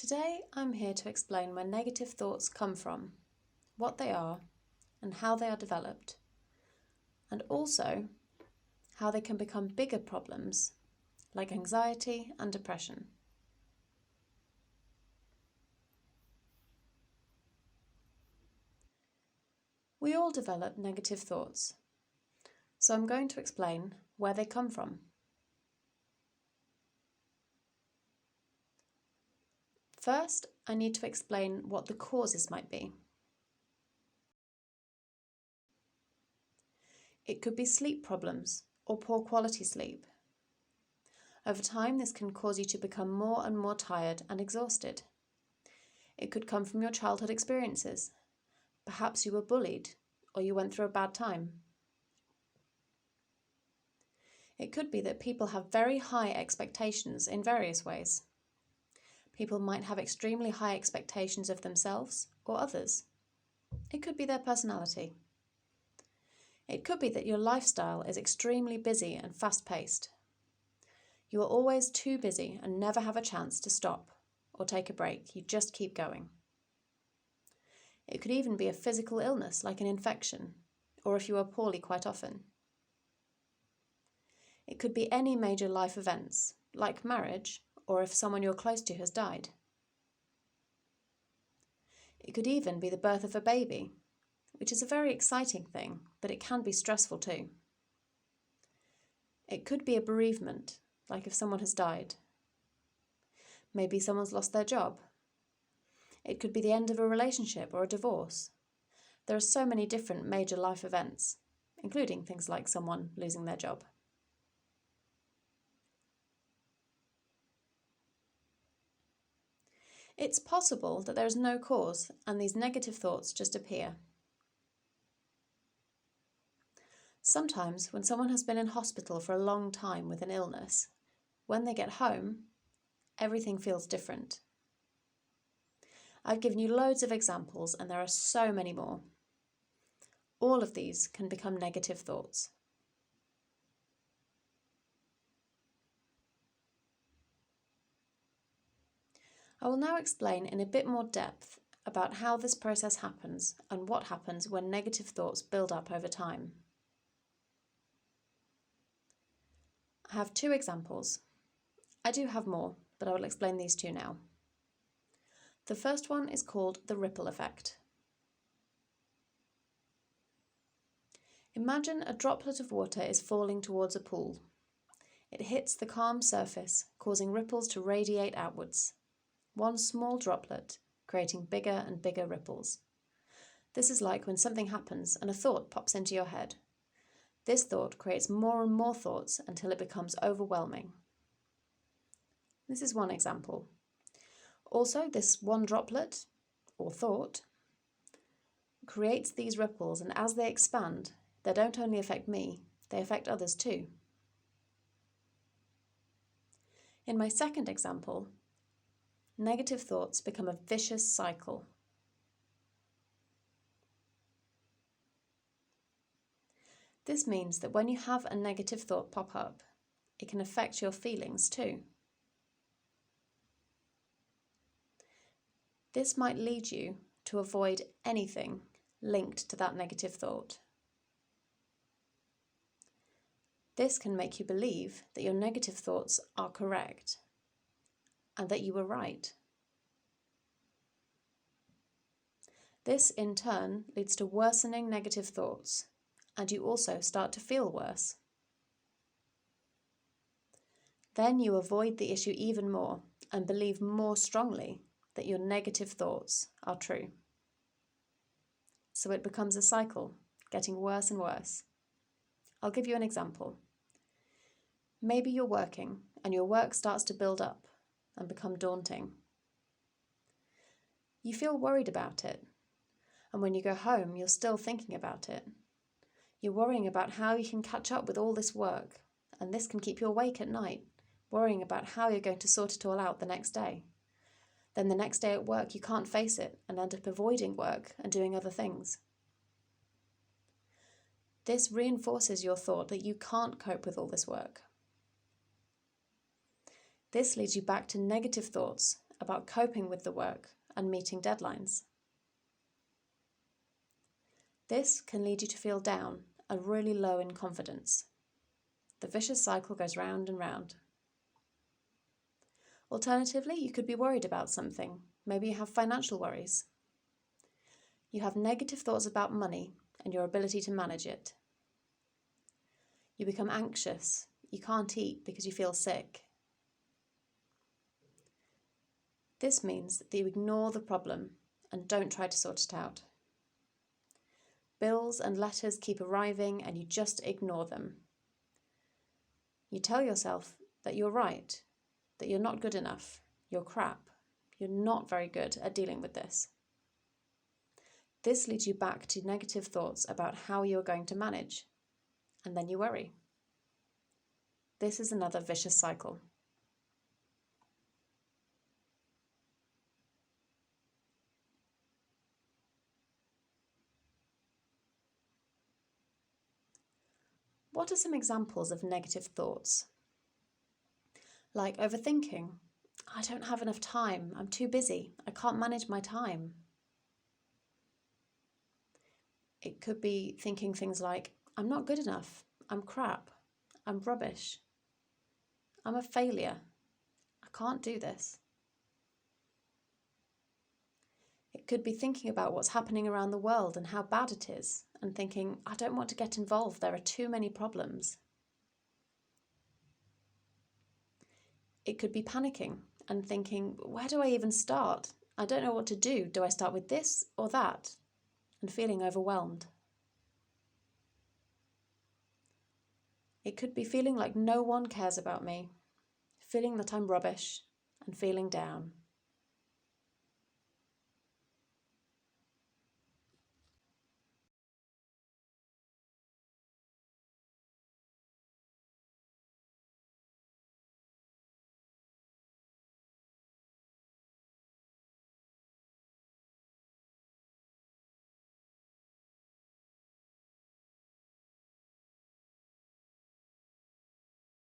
Today I'm here to explain where negative thoughts come from, what they are, and how they are developed, and also how they can become bigger problems like anxiety and depression. We all develop negative thoughts, so I'm going to explain where they come from. First, I need to explain what the causes might be. It could be sleep problems or poor quality sleep. Over time, this can cause you to become more and more tired and exhausted. It could come from your childhood experiences. Perhaps you were bullied or you went through a bad time. It could be that people have very high expectations in various ways. People might have extremely high expectations of themselves or others. It could be their personality. It could be that your lifestyle is extremely busy and fast-paced. You are always too busy and never have a chance to stop or take a break. You just keep going. It could even be a physical illness like an infection, or if you are poorly quite often. It could be any major life events, like marriage, or if someone you're close to has died. It could even be the birth of a baby, which is a very exciting thing, but it can be stressful too. It could be a bereavement, like if someone has died. Maybe someone's lost their job. It could be the end of a relationship or a divorce. There are so many different major life events, including things like someone losing their job. It's possible that there is no cause and these negative thoughts just appear. Sometimes when someone has been in hospital for a long time with an illness, when they get home, everything feels different. I've given you loads of examples and there are so many more. All of these can become negative thoughts. I will now explain in a bit more depth about how this process happens and what happens when negative thoughts build up over time. I have two examples. I do have more, but I will explain these two now. The first one is called the ripple effect. Imagine a droplet of water is falling towards a pool. It hits the calm surface, causing ripples to radiate outwards. One small droplet, creating bigger and bigger ripples. This is like when something happens and a thought pops into your head. This thought creates more and more thoughts until it becomes overwhelming. This is one example. Also, this one droplet, or thought, creates these ripples, and as they expand, they don't only affect me, they affect others too. In my second example, negative thoughts become a vicious cycle. This means that when you have a negative thought pop up, it can affect your feelings too. This might lead you to avoid anything linked to that negative thought. This can make you believe that your negative thoughts are correct and that you were right. This in turn leads to worsening negative thoughts, and you also start to feel worse. Then you avoid the issue even more and believe more strongly that your negative thoughts are true. So it becomes a cycle, getting worse and worse. I'll give you an example. Maybe you're working and your work starts to build up and become daunting. You feel worried about it, and when you go home, you're still thinking about it. You're worrying about how you can catch up with all this work, and this can keep you awake at night, worrying about how you're going to sort it all out the next day. Then the next day at work you can't face it and end up avoiding work and doing other things. This reinforces your thought that you can't cope with all this work. This leads you back to negative thoughts about coping with the work and meeting deadlines. This can lead you to feel down and really low in confidence. The vicious cycle goes round and round. Alternatively, you could be worried about something. Maybe you have financial worries. You have negative thoughts about money and your ability to manage it. You become anxious. You can't eat because you feel sick. This means that you ignore the problem and don't try to sort it out. Bills and letters keep arriving and you just ignore them. You tell yourself that you're right, that you're not good enough, you're crap, you're not very good at dealing with this. This leads you back to negative thoughts about how you're going to manage, and then you worry. This is another vicious cycle. What are some examples of negative thoughts? Like overthinking. I don't have enough time. I'm too busy. I can't manage my time. It could be thinking things like, I'm not good enough. I'm crap. I'm rubbish. I'm a failure. I can't do this. It could be thinking about what's happening around the world and how bad it is, and thinking, I don't want to get involved. There are too many problems. It could be panicking and thinking, where do I even start? I don't know what to do. Do I start with this or that? And feeling overwhelmed. It could be feeling like no one cares about me, feeling that I'm rubbish, and feeling down.